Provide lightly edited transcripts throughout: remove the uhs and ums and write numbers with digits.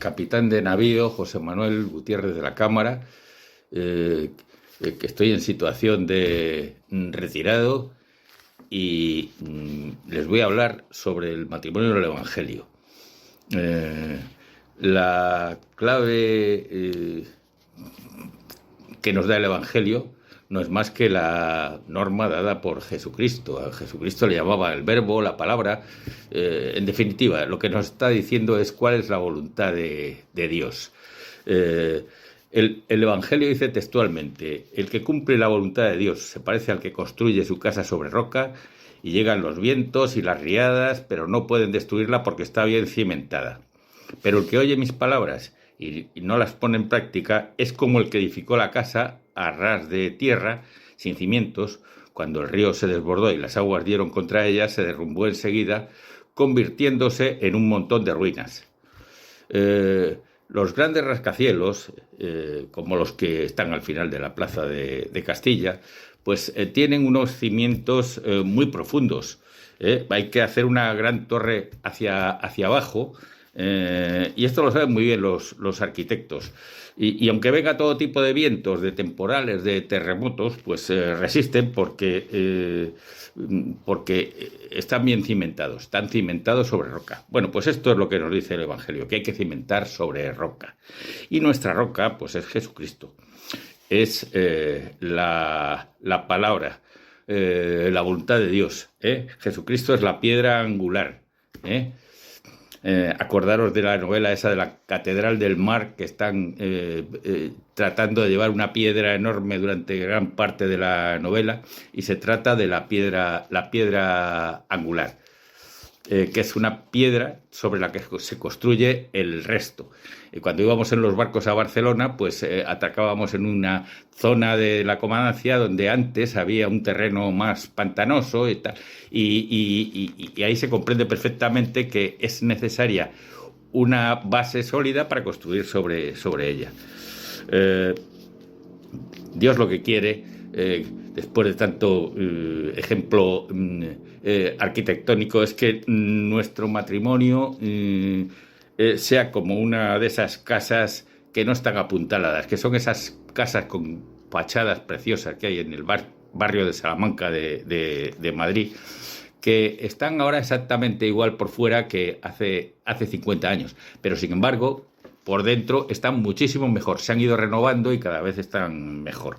capitán de navío José Manuel Gutiérrez de la Cámara, que estoy en situación de retirado y les voy a hablar sobre el matrimonio del Evangelio. La clave que nos da el Evangelio no es más que la norma dada por Jesucristo. A Jesucristo le llamaba el verbo, la palabra. En definitiva, lo que nos está diciendo es cuál es la voluntad de Dios. El Evangelio dice textualmente: el que cumple la voluntad de Dios se parece al que construye su casa sobre roca, y llegan los vientos y las riadas, pero no pueden destruirla porque está bien cimentada. Pero el que oye mis palabras y no las pone en práctica es como el que edificó la casa a ras de tierra, sin cimientos. Cuando el río se desbordó y las aguas dieron contra ella, se derrumbó enseguida, convirtiéndose en un montón de ruinas. Los grandes rascacielos, como los que están al final de la plaza de Castilla, pues tienen unos cimientos muy profundos. Hay que hacer una gran torre hacia abajo, y esto lo saben muy bien los arquitectos. Y aunque venga todo tipo de vientos, de temporales, de terremotos, pues resisten porque están bien cimentados, están cimentados sobre roca. Bueno, pues esto es lo que nos dice el Evangelio, que hay que cimentar sobre roca. Y nuestra roca, pues es Jesucristo. Es la palabra, la voluntad de Dios. Jesucristo es la piedra angular. Acordaros de la novela esa de la Catedral del Mar, que están tratando de llevar una piedra enorme durante gran parte de la novela, y se trata de la piedra angular, que es una piedra sobre la que se construye el resto. Cuando íbamos en los barcos a Barcelona, pues atracábamos en una zona de la Comandancia donde antes había un terreno más pantanoso y tal, y ahí se comprende perfectamente que es necesaria una base sólida para construir sobre ella. Dios lo que quiere, después de tanto ejemplo arquitectónico, es que nuestro matrimonio sea como una de esas casas que no están apuntaladas, que son esas casas con fachadas preciosas que hay en el barrio de Salamanca de Madrid, que están ahora exactamente igual por fuera que hace 50 años, pero sin embargo por dentro están muchísimo mejor, se han ido renovando y cada vez están mejor.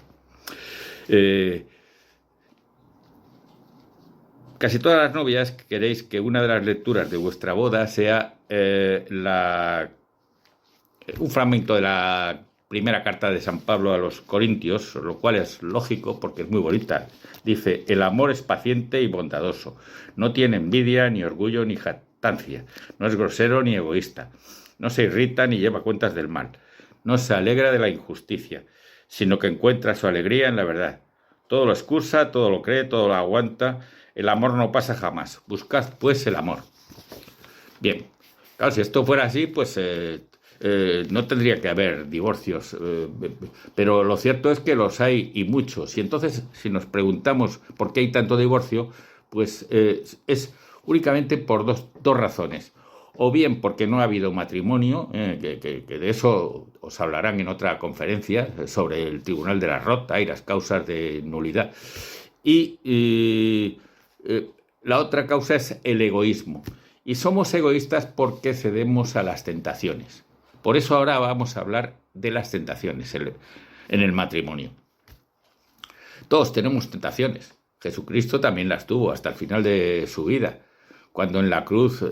Casi todas las novias queréis que una de las lecturas de vuestra boda sea un fragmento de la primera carta de San Pablo a los Corintios, lo cual es lógico porque es muy bonita. Dice: el amor es paciente y bondadoso, no tiene envidia, ni orgullo, ni jactancia, no es grosero ni egoísta, no se irrita ni lleva cuentas del mal, no se alegra de la injusticia, sino que encuentra su alegría en la verdad. Todo lo excusa, todo lo cree, todo lo aguanta. El amor no pasa jamás. Buscad, pues, el amor. Bien, claro, si esto fuera así, pues no tendría que haber divorcios. Pero lo cierto es que los hay, y muchos. Y entonces, si nos preguntamos por qué hay tanto divorcio, pues es únicamente por dos razones. O bien porque no ha habido matrimonio, que de eso os hablarán en otra conferencia sobre el Tribunal de la Rota y las causas de nulidad. Y la otra causa es el egoísmo. Y somos egoístas porque cedemos a las tentaciones. Por eso ahora vamos a hablar de las tentaciones en el matrimonio. Todos tenemos tentaciones. Jesucristo también las tuvo hasta el final de su vida, cuando en la cruz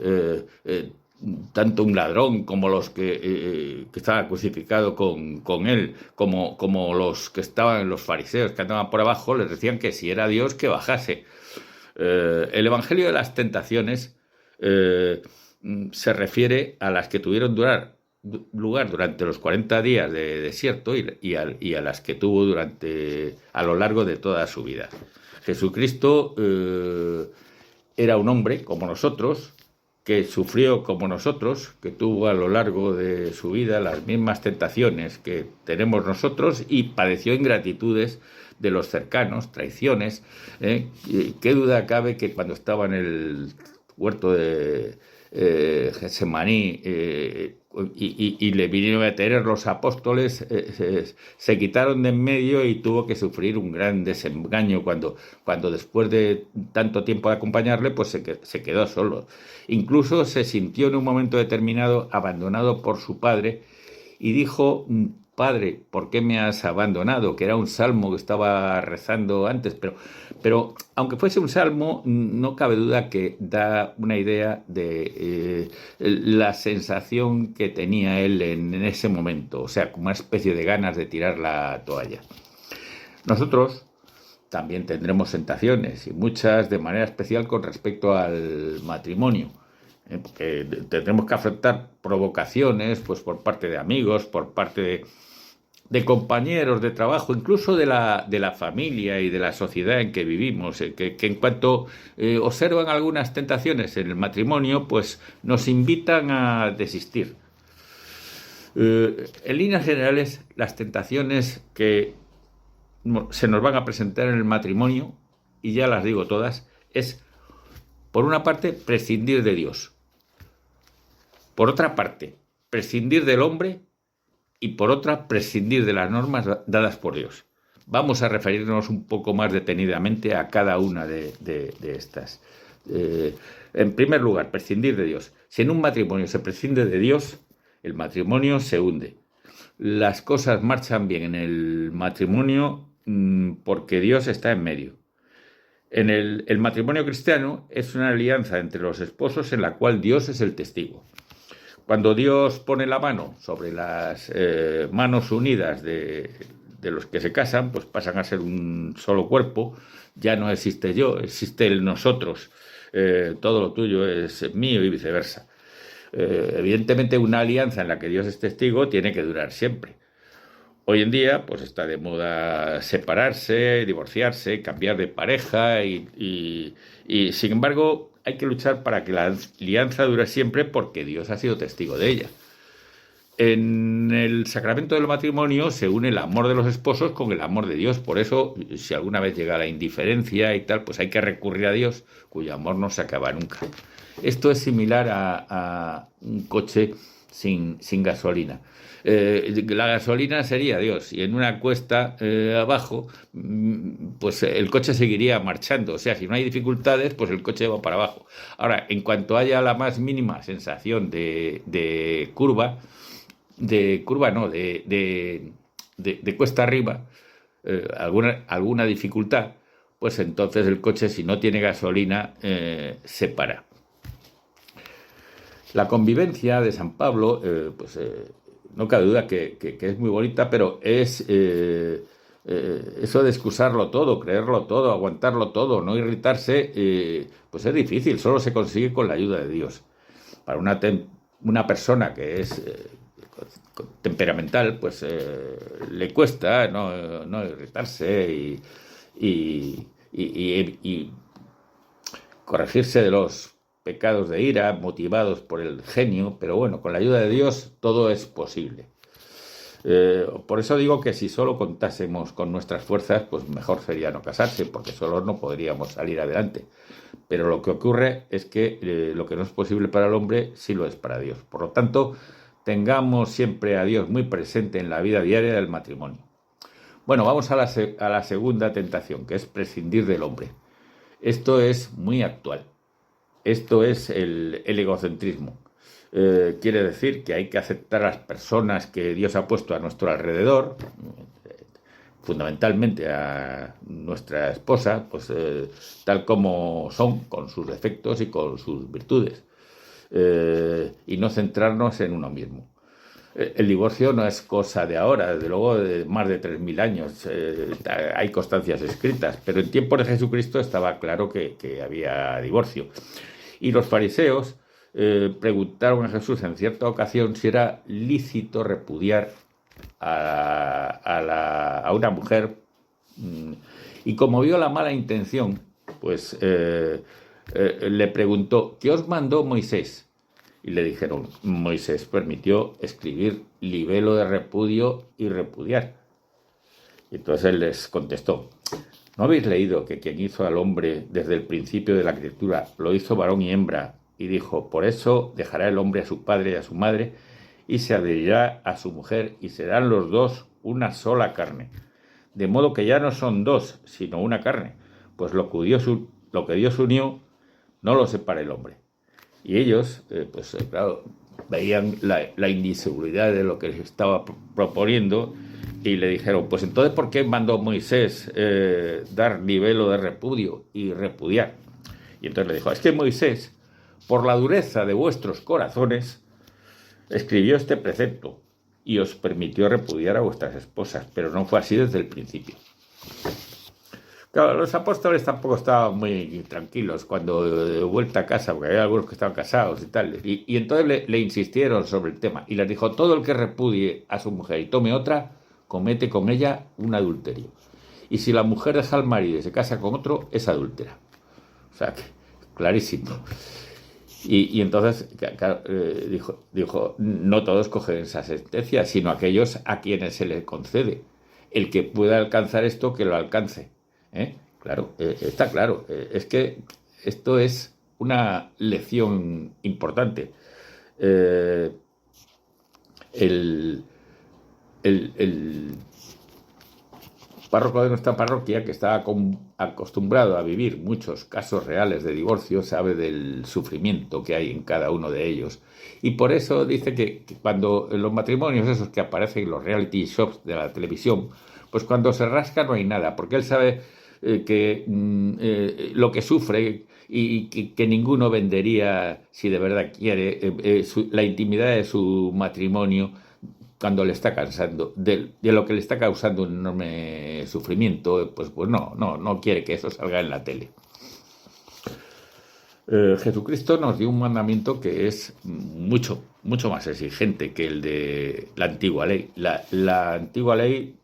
tanto un ladrón como los que estaban crucificados con él, como los que estaban, los fariseos que andaban por abajo, les decían que si era Dios que bajase. El Evangelio de las tentaciones se refiere a las que tuvieron lugar durante los 40 días de desierto y a las que tuvo a lo largo de toda su vida. Jesucristo era un hombre como nosotros, que sufrió como nosotros, que tuvo a lo largo de su vida las mismas tentaciones que tenemos nosotros y padeció ingratitudes de los cercanos, traiciones. ¿Qué duda cabe que cuando estaba en el huerto de Getsemaní y le vinieron a detener los apóstoles, se quitaron de en medio y tuvo que sufrir un gran desengaño cuando después de tanto tiempo de acompañarle, pues se quedó solo. Incluso se sintió en un momento determinado abandonado por su padre y dijo: Padre, ¿por qué me has abandonado? Que era un salmo que estaba rezando antes, pero aunque fuese un salmo, no cabe duda que da una idea de la sensación que tenía él en ese momento, o sea, como una especie de ganas de tirar la toalla. Nosotros también tendremos tentaciones, y muchas de manera especial con respecto al matrimonio, porque tendremos que afrontar provocaciones, pues por parte de amigos, por parte de compañeros de trabajo, incluso de la familia y de la sociedad en que vivimos, que en cuanto observan algunas tentaciones en el matrimonio, pues nos invitan a desistir. En líneas generales, las tentaciones que se nos van a presentar en el matrimonio, y ya las digo todas, es, por una parte, prescindir de Dios. Por otra parte, prescindir del hombre, y por otra, prescindir de las normas dadas por Dios. Vamos a referirnos un poco más detenidamente a cada una de estas. En primer lugar, prescindir de Dios. Si en un matrimonio se prescinde de Dios, el matrimonio se hunde. Las cosas marchan bien en el matrimonio porque Dios está en medio. El matrimonio cristiano es una alianza entre los esposos en la cual Dios es el testigo. Cuando Dios pone la mano sobre las manos unidas de los que se casan, pues pasan a ser un solo cuerpo. Ya no existe yo, existe el nosotros. Todo lo tuyo es mío y viceversa. Evidentemente, una alianza en la que Dios es testigo tiene que durar siempre. Hoy en día, pues está de moda separarse, divorciarse, cambiar de pareja y sin embargo, hay que luchar para que la alianza dure siempre porque Dios ha sido testigo de ella. En el sacramento del matrimonio se une el amor de los esposos con el amor de Dios. Por eso, si alguna vez llega la indiferencia y tal, pues hay que recurrir a Dios, cuyo amor no se acaba nunca. Esto es similar a un coche sin gasolina. La gasolina sería Dios, y en una cuesta abajo, pues el coche seguiría marchando. O sea, si no hay dificultades, pues el coche va para abajo. Ahora, en cuanto haya la más mínima sensación de curva, de cuesta arriba, alguna dificultad, pues entonces el coche, si no tiene gasolina, se para. La convivencia de San Pablo, no cabe duda que es muy bonita, pero es eso de excusarlo todo, creerlo todo, aguantarlo todo, no irritarse, pues es difícil, solo se consigue con la ayuda de Dios. Para una persona que es temperamental, pues le cuesta no irritarse y corregirse de los pecados de ira motivados por el genio, pero bueno, con la ayuda de Dios todo es posible. Por eso digo que si solo contásemos con nuestras fuerzas, pues mejor sería no casarse, porque solo no podríamos salir adelante. Pero lo que ocurre es que lo que no es posible para el hombre sí lo es para Dios. Por lo tanto, tengamos siempre a Dios muy presente en la vida diaria del matrimonio. Bueno, vamos a la segunda tentación, que es prescindir del hombre. Esto es muy actual. Esto es el egocentrismo. Quiere decir que hay que aceptar a las personas que Dios ha puesto a nuestro alrededor, fundamentalmente a nuestra esposa, pues tal como son, con sus defectos y con sus virtudes, y no centrarnos en uno mismo. El divorcio no es cosa de ahora, desde luego de más de 3.000 años, hay constancias escritas, pero en tiempos de Jesucristo estaba claro que había divorcio. Y los fariseos preguntaron a Jesús en cierta ocasión si era lícito repudiar a una mujer, y como vio la mala intención, pues le preguntó: ¿qué os mandó Moisés? Y le dijeron: Moisés permitió escribir libelo de repudio y repudiar. Y entonces él les contestó: ¿no habéis leído que quien hizo al hombre desde el principio de la escritura lo hizo varón y hembra? Y dijo: por eso dejará el hombre a su padre y a su madre, y se adherirá a su mujer, y serán los dos una sola carne. De modo que ya no son dos, sino una carne, pues lo que Dios unió, no lo separa el hombre. Y ellos, claro, veían la inseguridad de lo que les estaba proponiendo y le dijeron, pues entonces, ¿por qué mandó Moisés dar nivel de repudio y repudiar? Y entonces le dijo, es que Moisés, por la dureza de vuestros corazones, escribió este precepto y os permitió repudiar a vuestras esposas, pero no fue así desde el principio. Claro, los apóstoles tampoco estaban muy tranquilos cuando de vuelta a casa, porque había algunos que estaban casados y tal, y entonces le insistieron sobre el tema, y les dijo, todo el que repudie a su mujer y tome otra, comete con ella un adulterio. Y si la mujer deja al marido y se casa con otro, es adúltera. O sea, que clarísimo. Y entonces claro, dijo, no todos cogen esa sentencia, sino aquellos a quienes se les concede. El que pueda alcanzar esto, que lo alcance. Claro, está claro. Es que esto es una lección importante. El párroco de nuestra parroquia, que está acostumbrado a vivir muchos casos reales de divorcio, sabe del sufrimiento que hay en cada uno de ellos. Y por eso dice que cuando en los matrimonios esos que aparecen en los reality shows de la televisión, pues cuando se rasca no hay nada, porque él sabe que lo que sufre y que ninguno vendería, si de verdad quiere, la intimidad de su matrimonio cuando le está cansando, de lo que le está causando un enorme sufrimiento, pues no quiere que eso salga en la tele. Jesucristo nos dio un mandamiento que es mucho más exigente que el de la antigua ley. La antigua ley,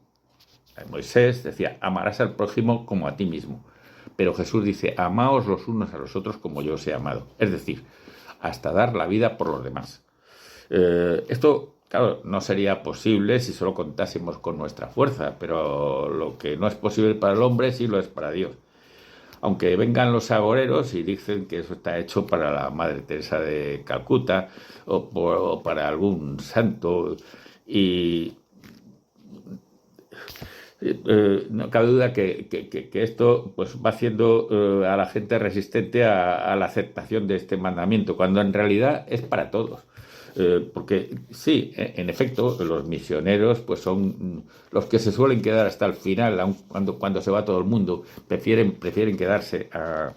Moisés decía, amarás al prójimo como a ti mismo. Pero Jesús dice, amaos los unos a los otros como yo os he amado. Es decir, hasta dar la vida por los demás. Esto, claro, no sería posible si solo contásemos con nuestra fuerza, pero lo que no es posible para el hombre sí lo es para Dios. Aunque vengan los agoreros y dicen que eso está hecho para la Madre Teresa de Calcuta o para algún santo, y no cabe duda que esto pues va haciendo a la gente resistente a la aceptación de este mandamiento, cuando en realidad es para todos. Porque sí, en efecto, los misioneros pues son los que se suelen quedar hasta el final, aun cuando se va todo el mundo, prefieren quedarse a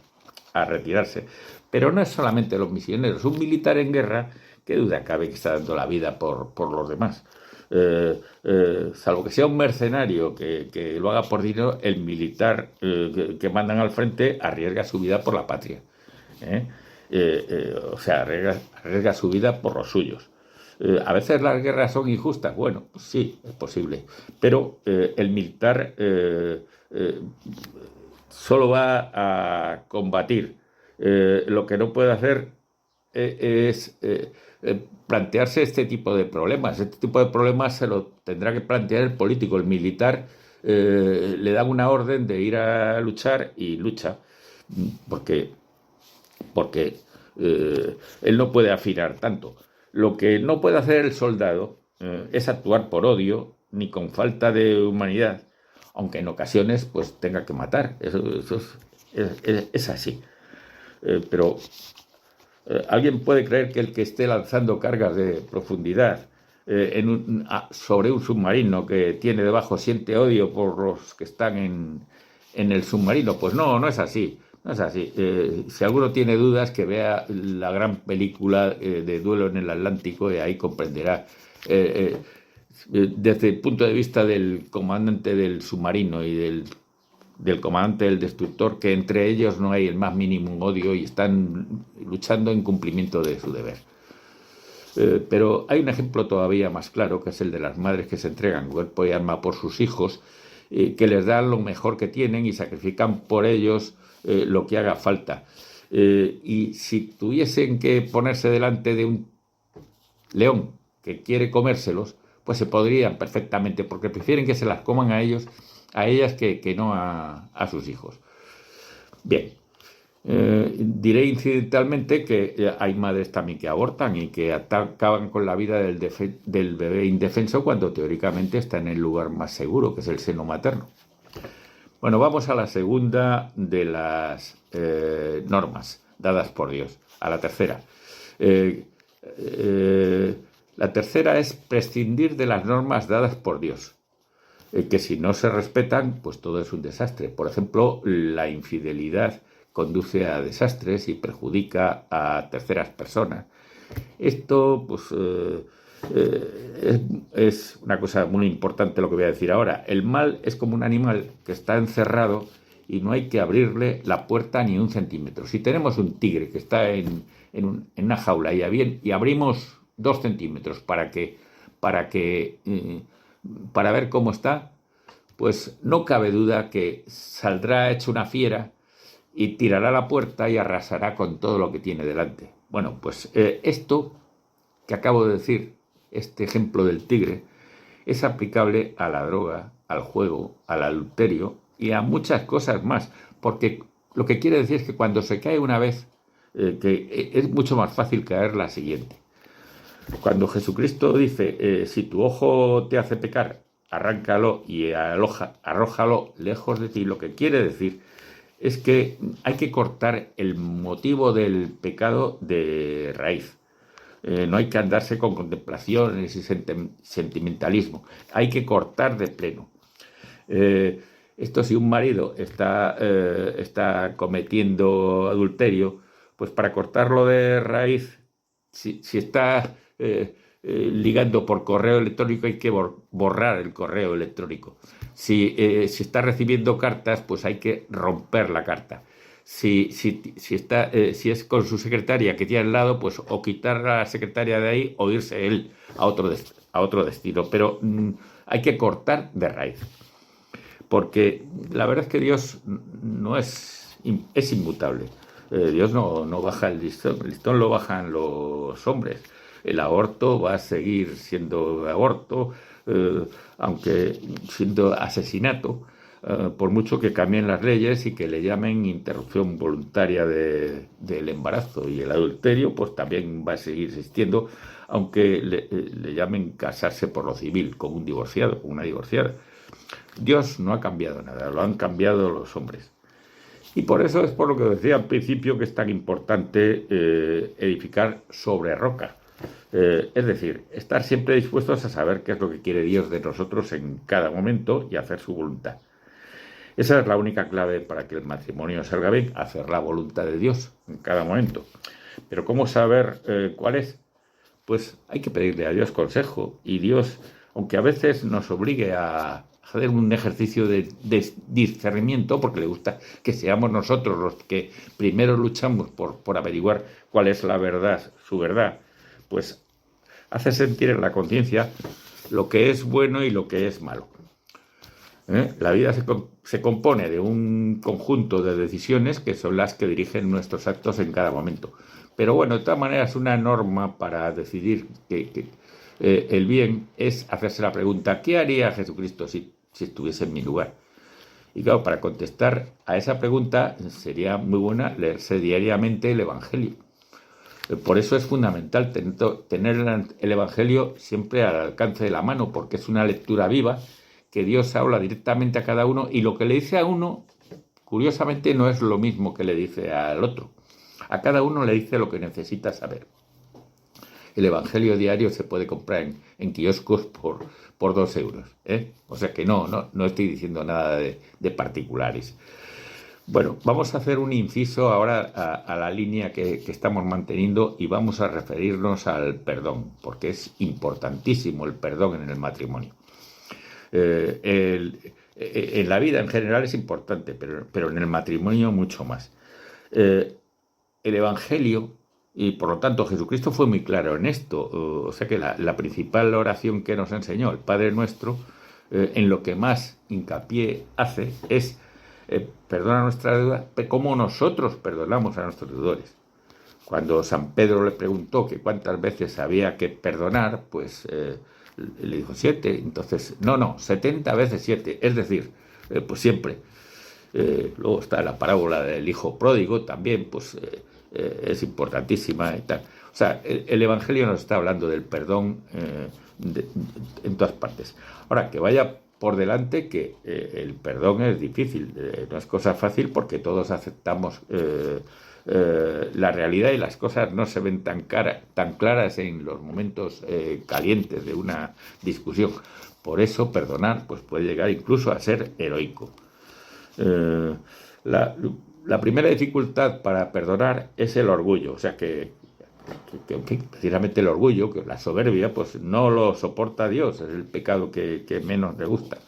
retirarse. Pero no es solamente los misioneros, un militar en guerra, qué duda cabe que está dando la vida por los demás. Salvo que sea un mercenario que lo haga por dinero, el militar que mandan al frente arriesga su vida por la patria. O sea, arriesga su vida por los suyos. A veces las guerras son injustas, bueno, pues sí, es posible, pero el militar solo va a combatir. Lo que no puede hacer es plantearse este tipo de problemas. Este tipo de problemas se lo tendrá que plantear el político. El militar le da una orden de ir a luchar y lucha, porque él no puede afinar tanto. Lo que no puede hacer el soldado es actuar por odio ni con falta de humanidad, aunque en ocasiones pues tenga que matar. Eso es así. Pero alguien puede creer que el que esté lanzando cargas de profundidad sobre un submarino que tiene debajo siente odio por los que están en el submarino. Pues no es así. No es así. Si alguno tiene dudas, que vea la gran película de Duelo en el Atlántico, y ahí comprenderá. Desde el punto de vista del comandante del submarino y del comandante del destructor, que entre ellos no hay el más mínimo odio y están luchando en cumplimiento de su deber. Pero hay un ejemplo todavía más claro, que es el de las madres que se entregan cuerpo y alma por sus hijos, que les dan lo mejor que tienen y sacrifican por ellos lo que haga falta. Y si tuviesen que ponerse delante de un león que quiere comérselos, pues se podrían perfectamente, porque prefieren que se las coman a ellas que no a sus hijos. Bien, Diré incidentalmente que hay madres también que abortan y que acaban con la vida del bebé indefenso cuando teóricamente está en el lugar más seguro, que es el seno materno. Bueno, vamos a la segunda de las normas dadas por Dios, a la tercera. Eh, la tercera es prescindir de las normas dadas por Dios, que si no se respetan, pues todo es un desastre. Por ejemplo, la infidelidad conduce a desastres y perjudica a terceras personas. Esto, pues, es una cosa muy importante lo que voy a decir ahora. El mal es como un animal que está encerrado y no hay que abrirle la puerta ni un centímetro. Si tenemos un tigre que está en una jaula y abrimos 2 centímetros para ver cómo está, pues no cabe duda que saldrá hecho una fiera y tirará la puerta y arrasará con todo lo que tiene delante. Bueno, pues esto que acabo de decir, este ejemplo del tigre, es aplicable a la droga, al juego, al adulterio y a muchas cosas más, porque lo que quiere decir es que cuando se cae una vez, que es mucho más fácil caer la siguiente. Cuando Jesucristo dice, si tu ojo te hace pecar, arráncalo y arrójalo lejos de ti, lo que quiere decir es que hay que cortar el motivo del pecado de raíz. No hay que andarse con contemplaciones y sentimentalismo. Hay que cortar de pleno. Esto si un marido está cometiendo adulterio, pues para cortarlo de raíz, si está ligando por correo electrónico, hay que borrar el correo electrónico. Si está recibiendo cartas, pues hay que romper la carta. Si es con su secretaria que tiene al lado, pues o quitar a la secretaria de ahí o irse él a otro destino. Pero hay que cortar de raíz. Porque la verdad es que Dios no es inmutable. Dios no baja el listón lo bajan los hombres. El aborto va a seguir siendo aborto, aunque siendo asesinato, por mucho que cambien las leyes y que le llamen interrupción voluntaria del embarazo. Y el adulterio pues también va a seguir existiendo, aunque le llamen casarse por lo civil, con un divorciado, con una divorciada. Dios no ha cambiado nada, lo han cambiado los hombres. Y por eso es por lo que decía al principio que es tan importante edificar sobre roca. Es decir, estar siempre dispuestos a saber qué es lo que quiere Dios de nosotros en cada momento y hacer su voluntad. Esa es la única clave para que el matrimonio salga bien, hacer la voluntad de Dios en cada momento. Pero ¿cómo saber cuál es? Pues hay que pedirle a Dios consejo. Y Dios, aunque a veces nos obligue a hacer un ejercicio de discernimiento, porque le gusta que seamos nosotros los que primero luchamos por averiguar cuál es la verdad, su verdad, pues hace sentir en la conciencia lo que es bueno y lo que es malo. La vida se compone de un conjunto de decisiones que son las que dirigen nuestros actos en cada momento. Pero bueno, de todas maneras, una norma para decidir que el bien es hacerse la pregunta, ¿qué haría Jesucristo si estuviese en mi lugar? Y claro, para contestar a esa pregunta sería muy buena leerse diariamente el Evangelio. Por eso es fundamental tener el Evangelio siempre al alcance de la mano, porque es una lectura viva que Dios habla directamente a cada uno y lo que le dice a uno, curiosamente, no es lo mismo que le dice al otro. A cada uno le dice lo que necesita saber. El Evangelio diario se puede comprar en kioscos por 2 euros. O sea que no estoy diciendo nada de particulares. Bueno, vamos a hacer un inciso ahora a la línea que estamos manteniendo y vamos a referirnos al perdón, porque es importantísimo el perdón en el matrimonio. En la vida en general es importante, pero en el matrimonio mucho más. El Evangelio, y por lo tanto Jesucristo fue muy claro en esto, o sea que la principal oración que nos enseñó el Padre Nuestro, en lo que más hincapié hace es perdona nuestra deuda, como nosotros perdonamos a nuestros deudores. Cuando San Pedro le preguntó que cuántas veces había que perdonar, pues le dijo 7, entonces, no, 70 veces 7, es decir, pues siempre. Luego está la parábola del hijo pródigo, también pues es importantísima y tal. O sea, el Evangelio nos está hablando del perdón en todas partes. Ahora, que vaya por delante que el perdón es difícil, no es cosa fácil porque todos aceptamos la realidad y las cosas no se ven tan claras en los momentos calientes de una discusión. Por eso perdonar pues puede llegar incluso a ser heroico. La primera dificultad para perdonar es el orgullo, o sea que, en fin, precisamente el orgullo, que la soberbia, pues no lo soporta Dios, es el pecado que menos le gusta.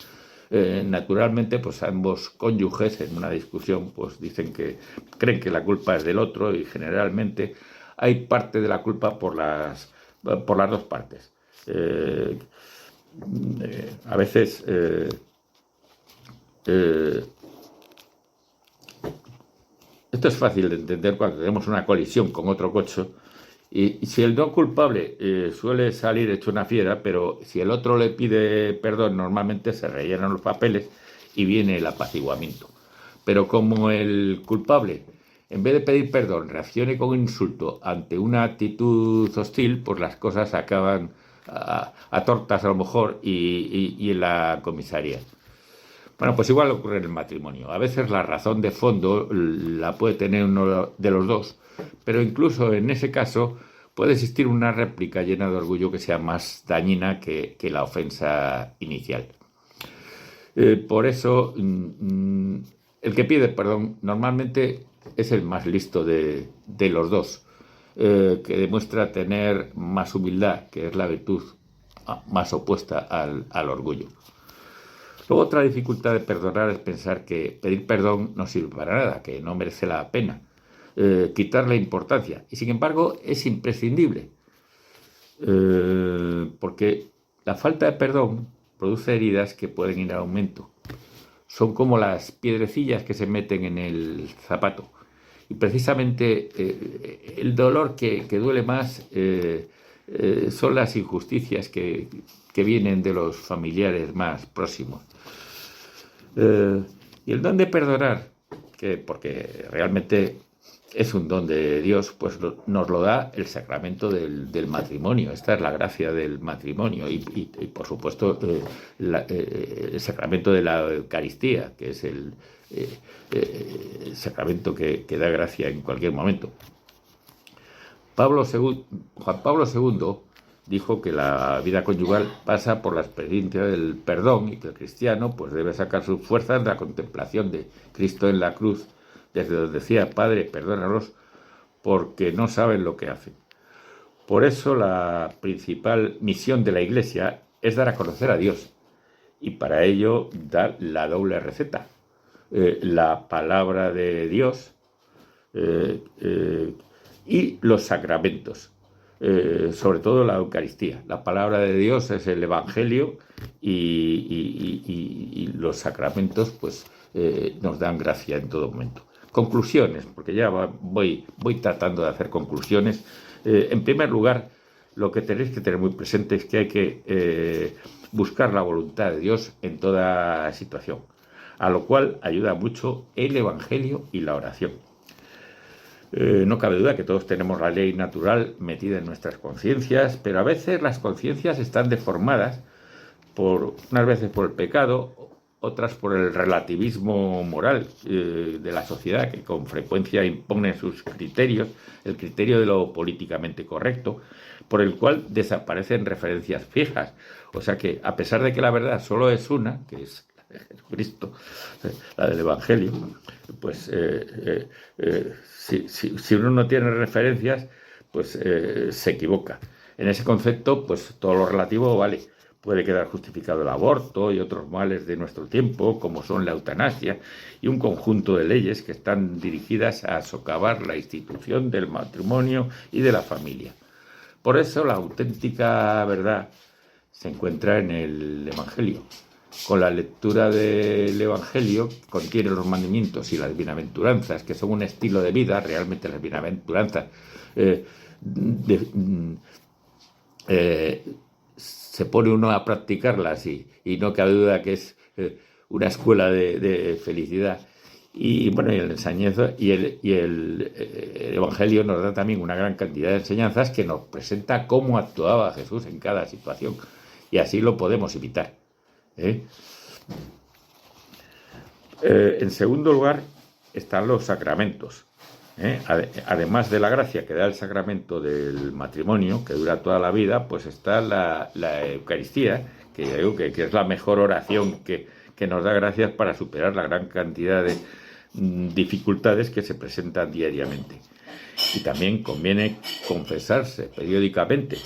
Naturalmente, pues ambos cónyuges en una discusión, pues dicen que creen que la culpa es del otro y generalmente hay parte de la culpa por las dos partes. A veces esto es fácil de entender cuando tenemos una colisión con otro coche y si el no culpable suele salir hecho una fiera, pero si el otro le pide perdón, normalmente se rellenan los papeles y viene el apaciguamiento. Pero como el culpable, en vez de pedir perdón, reaccione con insulto ante una actitud hostil, pues las cosas acaban a tortas a lo mejor y en la comisaría. Bueno, pues igual ocurre en el matrimonio. A veces la razón de fondo la puede tener uno de los dos, pero incluso en ese caso puede existir una réplica llena de orgullo que sea más dañina que la ofensa inicial. Por eso, el que pide perdón normalmente es el más listo de los dos, que demuestra tener más humildad, que es la virtud más opuesta al orgullo. Luego, otra dificultad de perdonar es pensar que pedir perdón no sirve para nada, que no merece la pena, quitarle importancia. Y sin embargo, es imprescindible, porque la falta de perdón produce heridas que pueden ir en aumento. Son como las piedrecillas que se meten en el zapato. Y precisamente el dolor que duele más son las injusticias que vienen de los familiares más próximos. Y el don de perdonar, porque realmente es un don de Dios, pues nos lo da el sacramento del matrimonio. Esta es la gracia del matrimonio y por supuesto, el sacramento de la Eucaristía, que es el sacramento que da gracia en cualquier momento. Juan Pablo II dijo que la vida conyugal pasa por la experiencia del perdón y que el cristiano pues debe sacar sus fuerzas de la contemplación de Cristo en la cruz, desde donde decía: Padre, perdónalos porque no saben lo que hacen. Por eso la principal misión de la Iglesia es dar a conocer a Dios y para ello dar la doble receta, la palabra de Dios y los sacramentos. Sobre todo la Eucaristía. La palabra de Dios es el Evangelio y los sacramentos pues nos dan gracia en todo momento. Conclusiones, porque ya voy tratando de hacer conclusiones. En primer lugar, lo que tenéis que tener muy presente es que hay que buscar la voluntad de Dios en toda situación, a lo cual ayuda mucho el Evangelio y la oración. No cabe duda que todos tenemos la ley natural metida en nuestras conciencias, pero a veces las conciencias están deformadas, unas veces por el pecado, otras por el relativismo moral de la sociedad, que con frecuencia impone sus criterios, el criterio de lo políticamente correcto, por el cual desaparecen referencias fijas. O sea que, a pesar de que la verdad solo es una, que es Jesucristo, la del Evangelio, pues si uno no tiene referencias, pues se equivoca. En ese concepto, pues todo lo relativo vale. Puede quedar justificado el aborto y otros males de nuestro tiempo, como son la eutanasia y un conjunto de leyes que están dirigidas a socavar la institución del matrimonio y de la familia. Por eso la auténtica verdad se encuentra en el Evangelio. Con la lectura del Evangelio contiene los mandamientos y las bienaventuranzas, que son un estilo de vida. Realmente las bienaventuranzas se pone uno a practicarlas y no cabe duda que es una escuela de felicidad. Y bueno, y el ensañezo el Evangelio nos da también una gran cantidad de enseñanzas que nos presenta cómo actuaba Jesús en cada situación. Y así lo podemos imitar. ¿eh? En segundo lugar, están los sacramentos. Además de la gracia que da el sacramento del matrimonio, que dura toda la vida, pues está la Eucaristía, que ya digo que es la mejor oración que nos da gracias para superar la gran cantidad de dificultades que se presentan diariamente. Y también conviene confesarse periódicamente,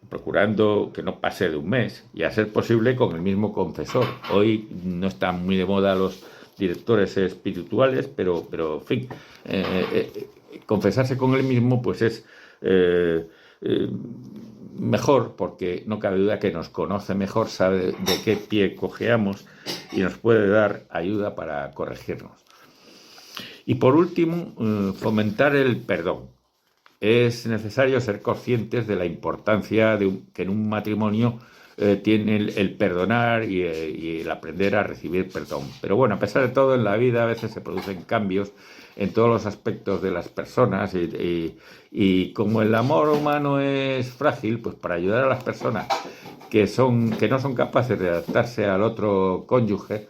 procurando que no pase de un mes y a ser posible con el mismo confesor. Hoy no están muy de moda los directores espirituales, pero en fin, confesarse con él mismo pues es mejor, porque no cabe duda que nos conoce mejor, sabe de qué pie cojeamos y nos puede dar ayuda para corregirnos. Y por último, fomentar el perdón. Es necesario ser conscientes de la importancia que en un matrimonio tiene el perdonar y el aprender a recibir perdón. Pero bueno, a pesar de todo, en la vida a veces se producen cambios en todos los aspectos de las personas y como el amor humano es frágil, pues para ayudar a las personas que no son capaces de adaptarse al otro cónyuge,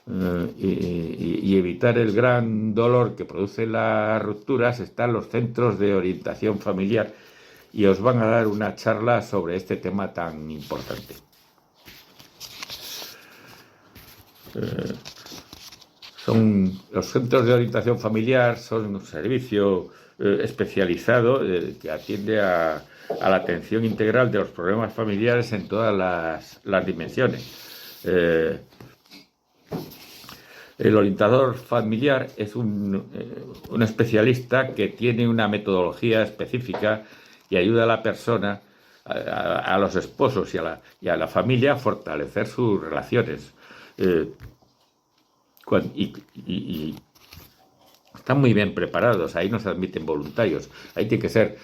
y evitar el gran dolor que producen las rupturas, están los centros de orientación familiar, y os van a dar una charla sobre este tema tan importante. Los centros de orientación familiar son un servicio especializado que atiende a la atención integral de los problemas familiares en todas las dimensiones. El orientador familiar es un especialista que tiene una metodología específica y ayuda a la persona, a los esposos y a la familia a fortalecer sus relaciones. Y están muy bien preparados, ahí no se admiten voluntarios, ahí tiene que ser,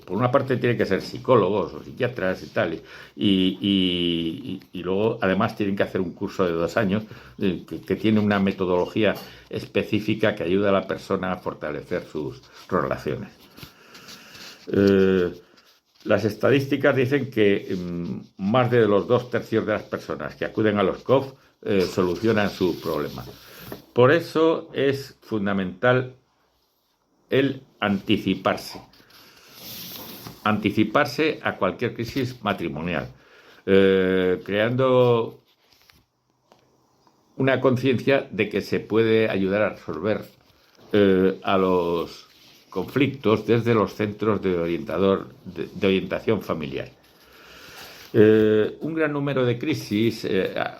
por una parte tienen que ser psicólogos o psiquiatras y tal, y luego además tienen que hacer un curso de 2 años que tiene una metodología específica que ayuda a la persona a fortalecer sus relaciones. Las estadísticas dicen que más de los 2/3 de las personas que acuden a los COF solucionan su problema. Por eso es fundamental el anticiparse a cualquier crisis matrimonial, creando una conciencia de que se puede ayudar a resolver a los conflictos desde los centros de orientación familiar. Un gran número de crisis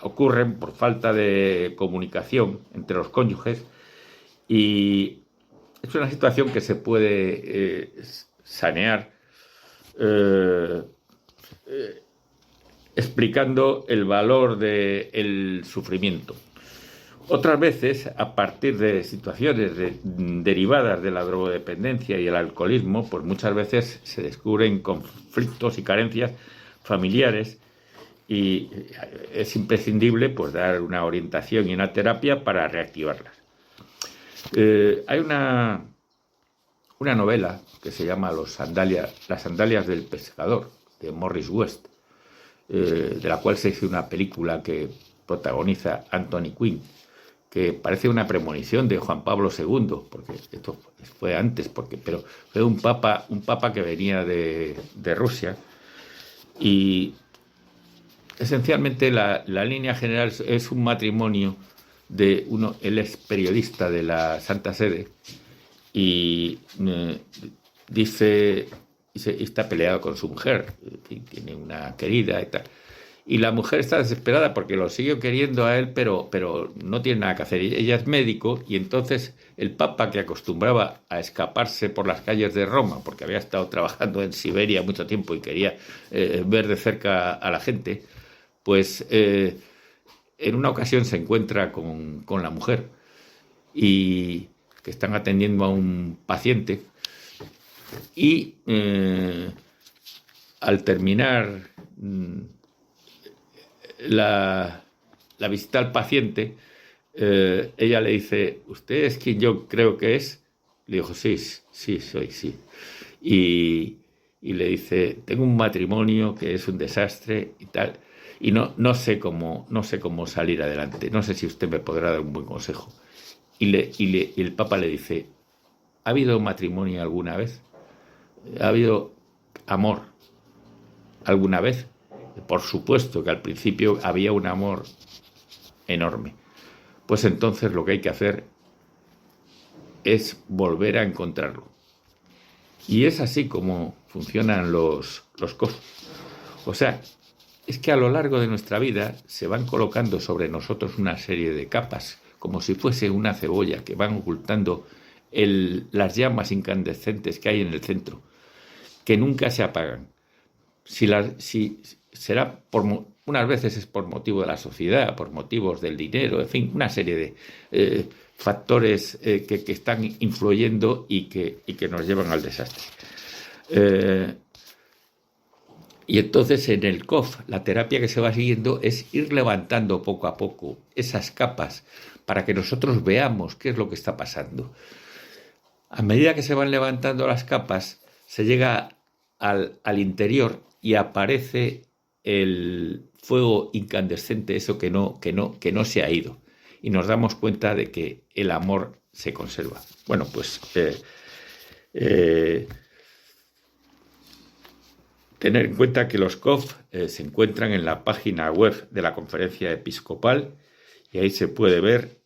ocurren por falta de comunicación entre los cónyuges, y es una situación que se puede sanear explicando el valor del sufrimiento. Otras veces, a partir de situaciones derivadas de la drogodependencia y el alcoholismo, pues muchas veces se descubren conflictos y carencias familiares, y es imprescindible pues dar una orientación y una terapia para reactivarlas. Hay una novela que se llama Las sandalias del pescador, de Morris West, de la cual se hizo una película que protagoniza Anthony Quinn, que parece una premonición de Juan Pablo II, porque esto fue antes, pero fue un papa que venía de Rusia. Y esencialmente la línea general es un matrimonio de él es periodista de la Santa Sede y dice, está peleado con su mujer, tiene una querida y tal. Y la mujer está desesperada porque lo sigue queriendo a él, pero no tiene nada que hacer. Ella es médico, y entonces el papa, que acostumbraba a escaparse por las calles de Roma, porque había estado trabajando en Siberia mucho tiempo y quería ver de cerca a la gente, pues en una ocasión se encuentra con la mujer, y que están atendiendo a un paciente, y al terminar la visita al paciente, ella le dice, ¿usted es quien yo creo que es? Le dijo, sí, sí, soy, sí. Y, y le dice, tengo un matrimonio que es un desastre y tal, y no sé cómo salir adelante, no sé si usted me podrá dar un buen consejo. Y el Papa le dice, ¿ha habido matrimonio alguna vez? ¿Ha habido amor alguna vez? Por supuesto que al principio había un amor enorme. Pues entonces lo que hay que hacer es volver a encontrarlo. Y es así como funcionan los COF. O sea, es que a lo largo de nuestra vida se van colocando sobre nosotros una serie de capas, como si fuese una cebolla que van ocultando las llamas incandescentes que hay en el centro, que nunca se apagan. Si será unas veces es por motivo de la sociedad, por motivos del dinero, en fin, una serie de factores que están influyendo y que nos llevan al desastre. Y entonces en el COF la terapia que se va siguiendo es ir levantando poco a poco esas capas para que nosotros veamos qué es lo que está pasando. A medida que se van levantando las capas, se llega al interior y aparece el fuego incandescente, eso que no se ha ido. Y nos damos cuenta de que el amor se conserva. Bueno, pues tener en cuenta que los COF se encuentran en la página web de la Conferencia Episcopal y ahí se puede ver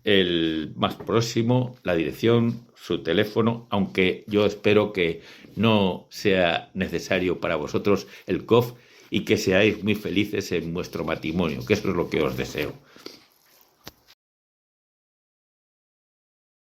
el más próximo, la dirección, su teléfono, aunque yo espero que no sea necesario para vosotros el COF y que seáis muy felices en vuestro matrimonio, que eso es lo que os deseo.